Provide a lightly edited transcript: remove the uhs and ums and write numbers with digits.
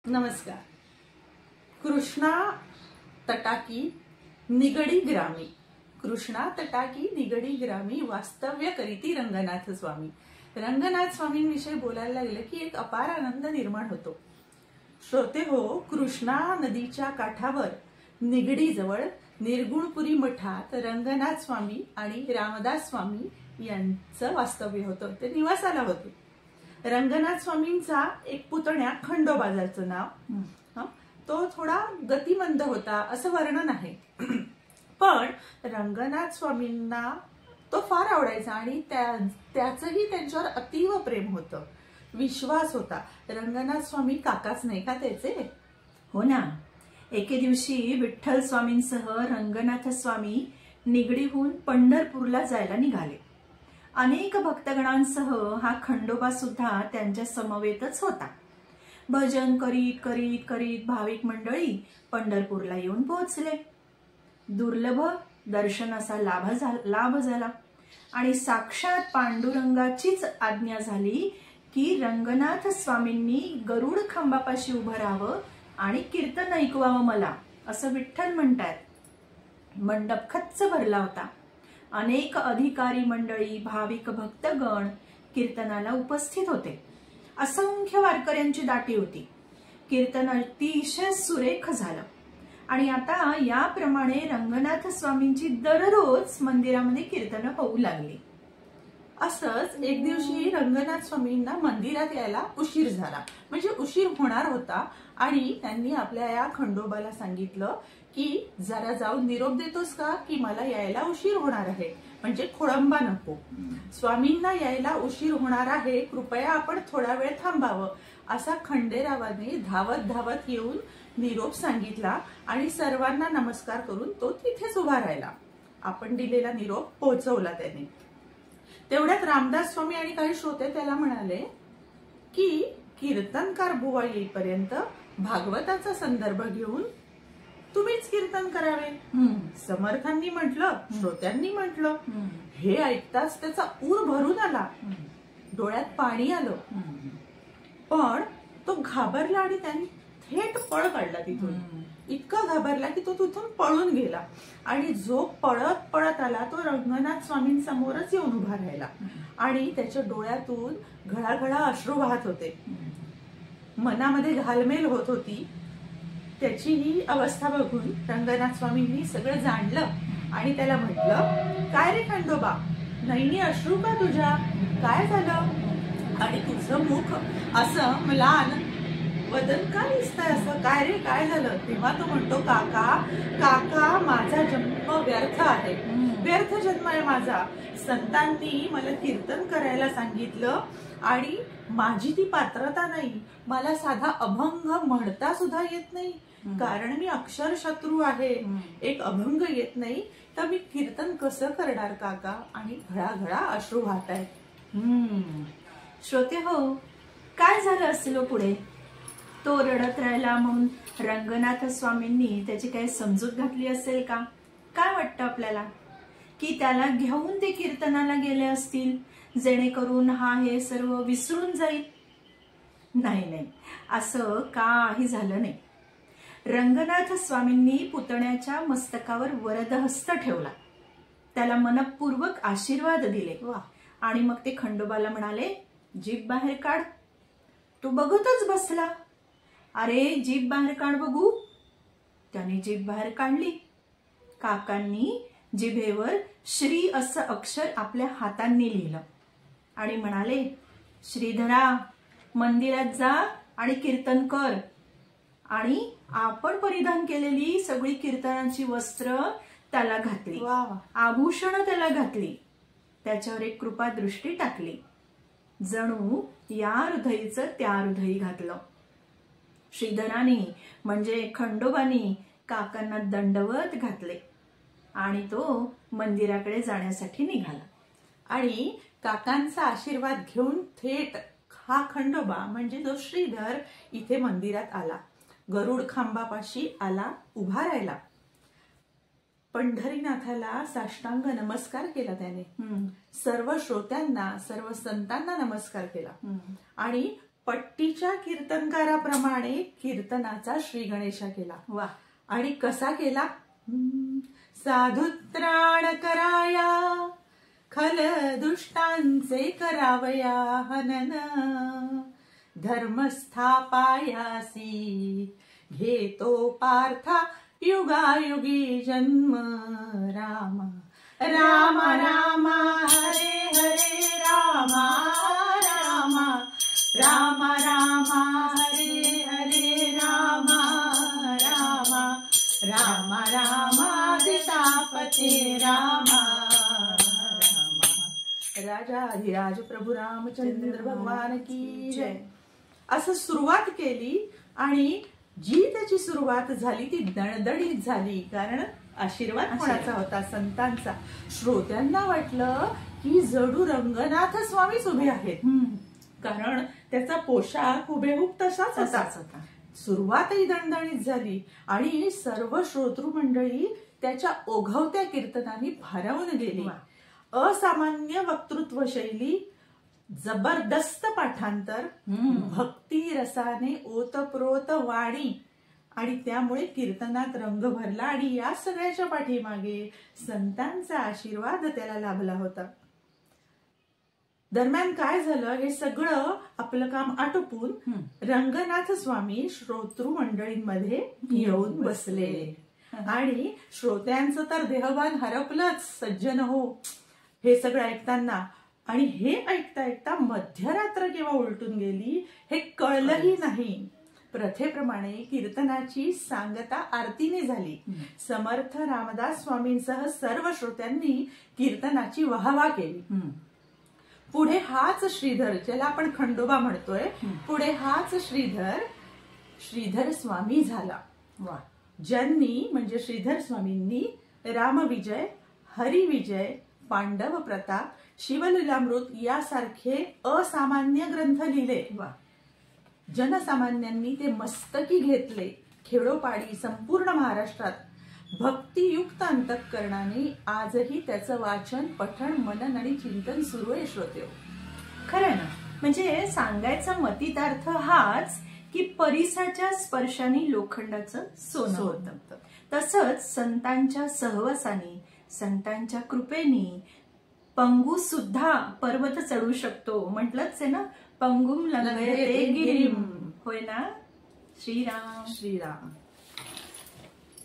नमस्कार. कृष्णा तटाकी निगडी ग्रामी, कृष्णा तटाकी निगडी ग्रामी वास्तव्य करीती रंगनाथ स्वामी. रंगनाथ स्वामींविषयी बोलायला लागले की एक अपार आनंद निर्माण होतो. श्रोते हो, कृष्णा नदीच्या काठावर निगडी जवळ निर्गुणपुरी मठात रंगनाथ स्वामी आणि रामदास स्वामी यांचं वास्तव्य होतं. ते निवासाला होते. रंगनाथ स्वामींचा एक पुतण्या खंडोबाजाचं नाव, तो थोडा गतिमंद होता असं वर्णन आहे. पण रंगनाथ स्वामींना तो फार आवडायचा आणि त्याचंही त्यांच्यावर अतीव प्रेम होतं, विश्वास होता. रंगनाथ स्वामी काकाच नाही का त्याचे? हो ना. एके दिवशी विठ्ठल स्वामींसह रंगनाथ स्वामी निगडीहून पंढरपूरला जायला निघाले. अनेक भक्तगणांसह हा खंडोबा सुद्धा त्यांच्या समवेतच होता. भजन करीत करीत करीत भाविक मंडळी पंढरपूरला येऊन पोहोचले. दुर्लभ दर्शनाचा लाभ झाला आणि साक्षात पांडुरंगाचीच आज्ञा झाली की रंगनाथ स्वामींनी गरुड खांबापाशी उभं राहावं आणि कीर्तन ऐकवावं मला, असं विठ्ठल म्हणतात. मंडप खच्च भरला होता. अनेक अधिकारी मंडळी, भाविक भक्तगण कीर्तनाला उपस्थित होते. असंख्य वारकऱ्यांची दाटी होती. कीर्तन अतिशय सुरेख झालं आणि आता याप्रमाणे रंगनाथ स्वामींची दररोज मंदिरामध्ये कीर्तन होऊ लागली. असंच एक दिवशी रंगनाथ स्वामींना मंदिरात यायला उशीर झाला, म्हणजे उशीर होणार होता. आणि त्यांनी आपल्या या खंडोबाला सांगितलं की जरा जाऊन निरोप देतोस का, की मला यायला उशीर होणार आहे, म्हणजे खोळंबा नको. स्वामींना यायला उशीर होणार आहे, कृपया आपण थोडा वेळ थांबावं, असा खंडेरावाने धावत धावत येऊन निरोप सांगितला आणि सर्वांना नमस्कार करून तो तिथेच उभा राहिला. आपण दिलेला निरोप पोहोचवला त्याने. तेवढ्यात रामदास स्वामी आणि काही श्रोते त्याला म्हणाले की कीर्तनकार बुवा येईपर्यंत भागवताचा संदर्भ घेऊन तुम्हीच कीर्तन करावे. समर्थांनी म्हटलं, श्रोत्यांनी म्हटलं. हे ऐकताच त्याचा ऊर भरून आला, डोळ्यात पाणी आलं. पण तो घाबरला आणि त्यांनी थेट पळ काढला तिथून. इतका घाबरला की तो तिथून पळून गेला आणि जो पळत पळत आला तो रंगनाथ स्वामींसमोरच येऊन उभा राहिला आणि त्याच्या डोळ्यातून घळाघळा अश्रू वाहत होते. मनामध्ये घालमेल होत होती. त्याची ही अवस्था बघून रंगनाथ स्वामींनी सगळं जाणलं आणि त्याला म्हटलं, काय रे खंडोबा, नैनी अश्रू का तुझ्या, काय झालं? आणि तुझं मुख असं म्लान, वदन का दिसतंय असं, काय रे काय झालं? तेव्हा तो म्हणतो, काका काका माझा जन्म व्यर्थ आहे, व्यर्थ जन्म आहे माझा. संतांनी मला कीर्तन करायला सांगितलं आणि माझी ती पात्रता नाही. मला साधा अभंग म्हणता सुद्धा येत नाही, कारण मी अक्षर शत्रू आहे. एक अभंग येत नाही तर मी कीर्तन कसं करणार काका? आणि घळाघळा अश्रू वाहत आहेत. श्रोते हो, काय झालं असेल पुढे? तो रडत राहिला म्हणून रंगनाथ स्वामींनी त्याची काही समजूत घातली असेल का? काय वाटतं आपल्याला? की त्याला घेऊन ते कीर्तनाला गेले असतील जेणेकरून हा हे सर्व विसरून जाईल? नाही नाही, असं काही झालं नाही. रंगनाथ स्वामींनी पुतण्याच्या मस्तकावर वरदहस्त ठेवला, त्याला मनपूर्वक आशीर्वाद दिले आणि मग ते खंडोबाला म्हणाले, जीभ बाहेर काढ. तो बघतच बसला. अरे जीभ बाहेर काढ बघू. त्याने जीभ बाहेर काढली. काकांनी जिभेवर श्री असं अक्षर आपल्या हातांनी लिहिलं आणि म्हणाले, श्रीधरा, मंदिरात जा आणि कीर्तन कर. आणि आपण परिधान केलेली सगळी कीर्तनाची वस्त्र त्याला घातली, आभूषण त्याला घातली, त्याच्यावर एक कृपा दृष्टी टाकली. जणू या हृदयीचं त्या हृदयी घातलं. श्रीधराने म्हणजे खंडोबानी काकांना दंडवत घातले आणि तो मंदिराकडे जाण्यासाठी निघाला. आणि काकांचा आशीर्वाद घेऊन थेट हा खंडोबा म्हणजे जो श्रीधर इथे मंदिरात आला, गरुड खांबापाशी आला, उभा राहिला. पंढरीनाथाला साष्टांग नमस्कार केला त्याने. सर्व श्रोत्यांना, सर्व संतांना नमस्कार केला आणि पट्टीच्या कीर्तनकाराप्रमाणे कीर्तनाचा श्री गणेशा केला. वा. आणि कसा केला? साधुत्राण कराया खल दुष्टांचे करावया हनन धर्मस्थापायासी घेतो पार्था युगायुगी जन्म राम राम राम हरे हरे राम राम राम राम हरे हरे राम राम राम राम सीतापते राम राम. राजाधिराज प्रभू रामचंद्र भगवान की जय. असं सुरुवात केली आणि जी त्याची सुरुवात झाली ती दणदणीत झाली, कारण आशीर्वाद कोणाचा होता? संतांचा. श्रोत्यांना वाटलं की जणू रंगनाथ स्वामीच उभे आहेत, कारण त्याचा पोशाख हुबेहूब तसाच होता. सुरुवातही दणदणीत झाली आणि सर्व श्रोतृ मंडळी त्याच्या ओघवत्या कीर्तनाने भारावून गेली. असामान्य वक्तृत्व शैली, जबरदस्त पाठांतर, भक्ती रसाने ओतप्रोत वाणी, आणि त्यामुळे कीर्तनात रंग भरला. आणि या सगळ्याच्या पाठीमागे संतांचा आशीर्वाद त्याला लाभला होता. दरम्यान काय झालं? हे सगळं आपलं काम आटोपून रंगनाथ स्वामी श्रोतृ मंडळींमध्ये येऊन बसले आणि श्रोत्यांचं तर देहभान हरपलंच. सज्जन हो, हे सगळं ऐकताना. आणि हे ऐकता ऐकता मध्यरात्र केव्हा उलटून गेली हे कळलंही नाही. प्रथेप्रमाणे कीर्तनाची सांगता आरतीने झाली. समर्थ रामदास स्वामींसह सर्व श्रोत्यांनी कीर्तनाची वाहवा केली. पुढे हाच श्रीधर, ज्याला आपण खंडोबा म्हणतोय, पुढे हाच श्रीधर स्वामी झाला. वा. ज्यांनी म्हणजे श्रीधर स्वामींनी रामविजय, हरिविजय, पांडव प्रताप, शिवलीलामृत यासारखे असामान्य ग्रंथ लिहिले. जनसामान्यांनी ते मस्तकी घेतले. खेडोपाडी संपूर्ण महाराष्ट्रात भक्तियुक्त अंतःकरणाने आजही त्याचं वाचन, पठण, मनन आणि चिंतन सुरू आहे. श्रोते, खरं ना, म्हणजे सांगायचा मतितार्थ हाच की परिसाच्या स्पर्शाने लोखंडाचं सोनं होतं. तसंच संतांच्या सहवासाने, संतांच्या कृपेने पंगू सुद्धा पर्वत चढू शकतो. म्हटलंच आहे ना, पंगुम लंघयते गिरिम. होय ना? श्रीराम श्रीराम.